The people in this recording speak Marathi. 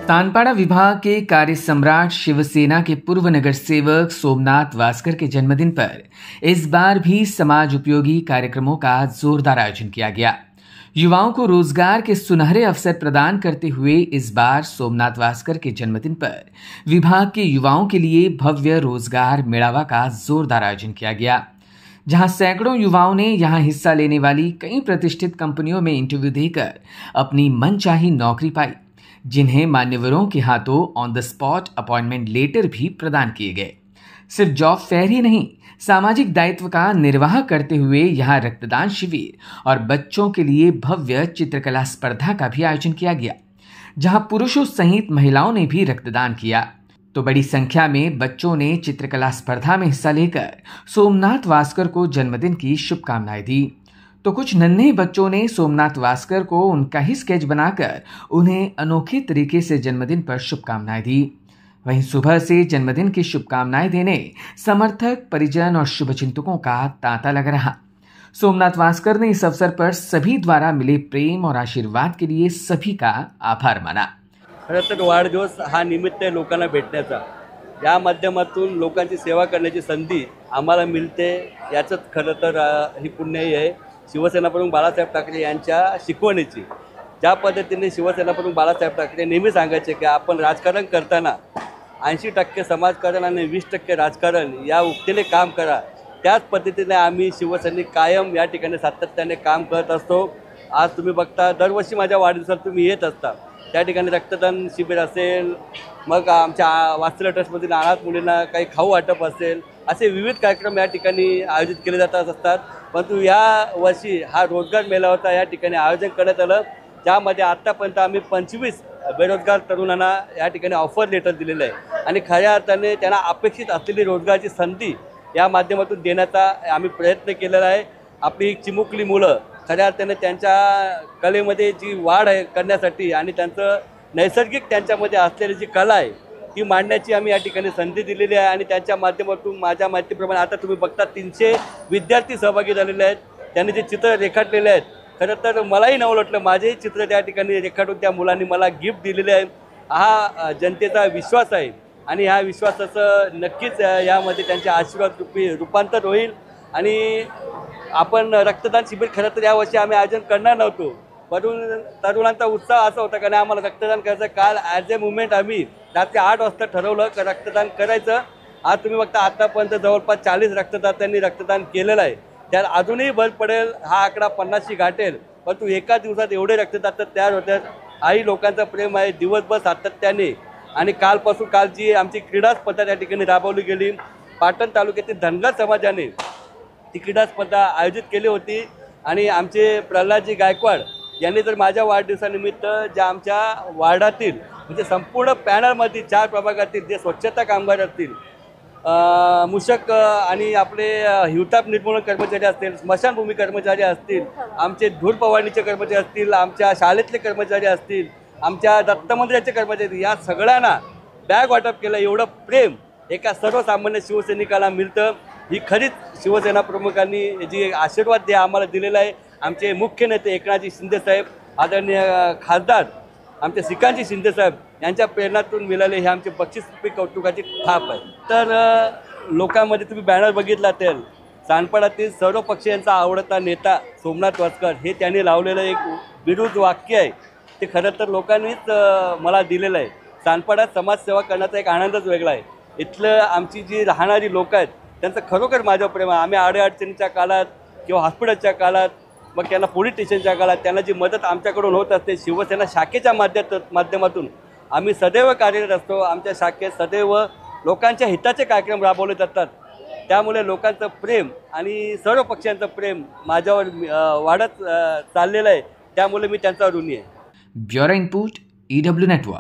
तानपाड़ा विभाग के कार्य सम्राट शिवसेना के पूर्व नगर सेवक सोमनाथ वास्कर के जन्मदिन पर इस बार भी समाज उपयोगी कार्यक्रमों का जोरदार आयोजन किया गया। युवाओं को रोजगार के सुनहरे अवसर प्रदान करते हुए इस बार सोमनाथ वास्कर के जन्मदिन पर विभाग के युवाओं के लिए भव्य रोजगार मेड़ावा का जोरदार आयोजन किया गया, जहां सैकड़ों युवाओं ने यहां हिस्सा लेने वाली कई प्रतिष्ठित कंपनियों में इंटरव्यू देकर अपनी मनचाही नौकरी पाई, जिन्हें मान्यवरों के हाथों on the spot appointment letter भी प्रदान किए गए। सिर्फ जॉब फेयर ही नहीं, सामाजिक दायित्व का निर्वाह करते हुए यहां रक्तदान शिविर और बच्चों के लिए भव्य चित्रकला स्पर्धा का भी आयोजन किया गया, जहां पुरुषों सहित महिलाओं ने भी रक्तदान किया। तो बड़ी संख्या में बच्चों ने चित्रकला स्पर्धा में हिस्सा लेकर सोमनाथ वास्कर को जन्मदिन की शुभकामनाएं दी। तो कुछ नन्हे बच्चों ने सोमनाथ वास्कर को उनका ही स्केच बनाकर उन्हें अनोखे तरीके से जन्मदिन पर शुभकामनाएं दी। वहीं सुबह से जन्मदिन की शुभकामनाएं देने समर्थक, परिजन और शुभचिंतकों का तांता लग रहा। सोमनाथ वास्कर ने इस अवसर पर सभी द्वारा मिले प्रेम और आशीर्वाद के लिए सभी का आभार माना। खरं तर वाढदिवस हा निमित्त आहे लोकांना भेटण्याचा, या माध्यमातून लोकांची सेवा करण्याची संधी आम्हाला मिळते, याचंच खरं तर ही पुण्याई आहे शिवसेना प्रमुख बाळासाहेब ठाकरे यांच्या शिकवणीची। ज्या पद्धतीने शिवसेना प्रमुख बाळासाहेब ठाकरे नेहमी सांगायचे की आपण राजकारण करताना 80% समाजकारण आणि 20% राजकारण या उक्तीने काम करा, त्याच पद्धतीने आम्ही शिवसैनिक कायम या ठिकाणी सातत्याने काम करत असतो। आज तुम्ही बघता दरवर्षी माझ्या वाढदिवसाला तुम्ही येत असता, त्या ठिकाणी रक्तदान शिबिर असेल, मग आमच्या वात्सल्य ट्रस्टमधील अनाथ मुलींना काही खाऊ वाटप असेल, असे विविध कार्यक्रम या ठिकाणी आयोजित केले जात असतात। परंतु या वर्षी हा रोजगार मेळावा या ठिकाणी आयोजन करण्यात आलं, ज्यामध्ये आत्तापर्यंत आम्ही 25 बेरोजगार तरुणांना या ठिकाणी ऑफर लेटर दिलेलं आहे आणि खऱ्या अर्थाने त्यांना अपेक्षित असलेली रोजगाराची संधी या माध्यमातून देण्याचा आम्ही प्रयत्न केलेला आहे। आपली चिमुकली मुलं खऱ्या अर्थाने त्यांच्या कलेमध्ये जी वाढ आहे करण्यासाठी आणि त्यांचं नैसर्गिक त्यांच्यामध्ये असलेली जी कला आहे ती मांडण्याची आम्ही या ठिकाणी संधी दिलेली आहे आणि त्यांच्या माध्यमातून माझ्या माहितीप्रमाणे आता तुम्ही बघता 300 विद्यार्थी सहभागी झालेले आहेत। त्यांनी जे चित्र रेखाटलेले आहेत, खरं तर मलाही नवलटलं, माझेही चित्र त्या ठिकाणी रेखाटून त्या मुलांनी मला गिफ्ट दिलेले आहे। हा जनतेचा विश्वास आहे आणि ह्या विश्वासाचं नक्कीच यामध्ये त्यांच्या आशीर्वाद रूपांतर होईल। आणि आपण रक्तदान शिबिर खरं तर यावर्षी आम्ही आयोजन करणार नव्हतो, परंतु तरुणांचा उत्साह असा होता की आम्हाला रक्तदान करायचं। काल ॲज ए मुवमेंट आम्ही रात्री 8 वाजता ठरवलं की रक्तदान करायचं। आज तुम्ही बघता आतापर्यंत जवळपास 40 रक्तदात्यांनी रक्तदान केलेलं आहे, त्यात अजूनही भर पडेल, हा आकडा 50शी गाठेल। परंतु एका दिवसात एवढे रक्तदाता तयार होतात, आई लोकांचं प्रेम आहे दिवसभर सातत्याने। आणि काल जी आमची क्रीडा स्पर्धा त्या ठिकाणी राबवली गेली, पाटण तालुक्यातील धनगर समाजाने ती क्रीडा स्पर्धा आयोजित केली होती आणि आमचे प्रल्हादजी गायकवाड यांनी तर माझ्या वाढदिवसानिमित्त ज्या आमच्या वार्डातील म्हणजे संपूर्ण पॅनलमधील 4 प्रभागातील जे स्वच्छता कामगार असतील, मूषक आणि आपले हिवताप निर्मूलन कर्मचारी असतील, स्मशानभूमी कर्मचारी असतील, आमचे धूर फवारणीचे कर्मचारी असतील, आमच्या शाळेतले कर्मचारी असतील, आमच्या दत्त मंदिराचे कर्मचारी, या सगळ्यांना बॅग वाटप केलं। एवढं प्रेम एका सर्वसामान्य शिवसैनिकाला मिळतं, ही खरीच शिवसेना प्रमुखांनी जी आशीर्वाद द्या आम्हाला दिलेला आहे। आमचे मुख्य नेते एकनाथजी शिंदेसाहेब, आदरणीय खासदार आमचे श्रीकांतजी शिंदेसाहेब यांच्या प्रेरणातून मिळाले हे आमचे बक्षीसरूपी कौतुकाची थाप आहे। तर लोकांमध्ये तुम्ही बॅनर बघितला तर तानपाड्यातील सर्व पक्षीयांचा आवडता नेता सोमनाथ वास्कर हे त्यांनी लावलेलं एक विरुद्ध वाक्य आहे, ते खरं तर लोकांनीच मला दिलेलं आहे। तानपाड्यात समाजसेवा करण्याचा एक आनंदच वेगळा आहे। इथलं आमची जी राहणारी लोक आहेत त्यांचं खरोखर माझ्यावर प्रेम आहे। आम्ही अडचणीच्या काळात किंवा हॉस्पिटलच्या काळात, मग त्यांना पोलीस स्टेशनच्या काळात त्यांना जी मदत आमच्याकडून होत असते, शिवसेना शाखेच्या माध्यमातून आम्ही सदैव कार्यरत असतो। आमच्या शाखेत सदैव लोकांच्या हिताचे कार्यक्रम राबवले जातात, त्यामुळे लोकांचं प्रेम आणि सर्व पक्षांचं प्रेम माझ्यावर वाढत चाललेलं आहे, त्यामुळे मी त्यांचा ऋणी आहे। Bureau input EW network.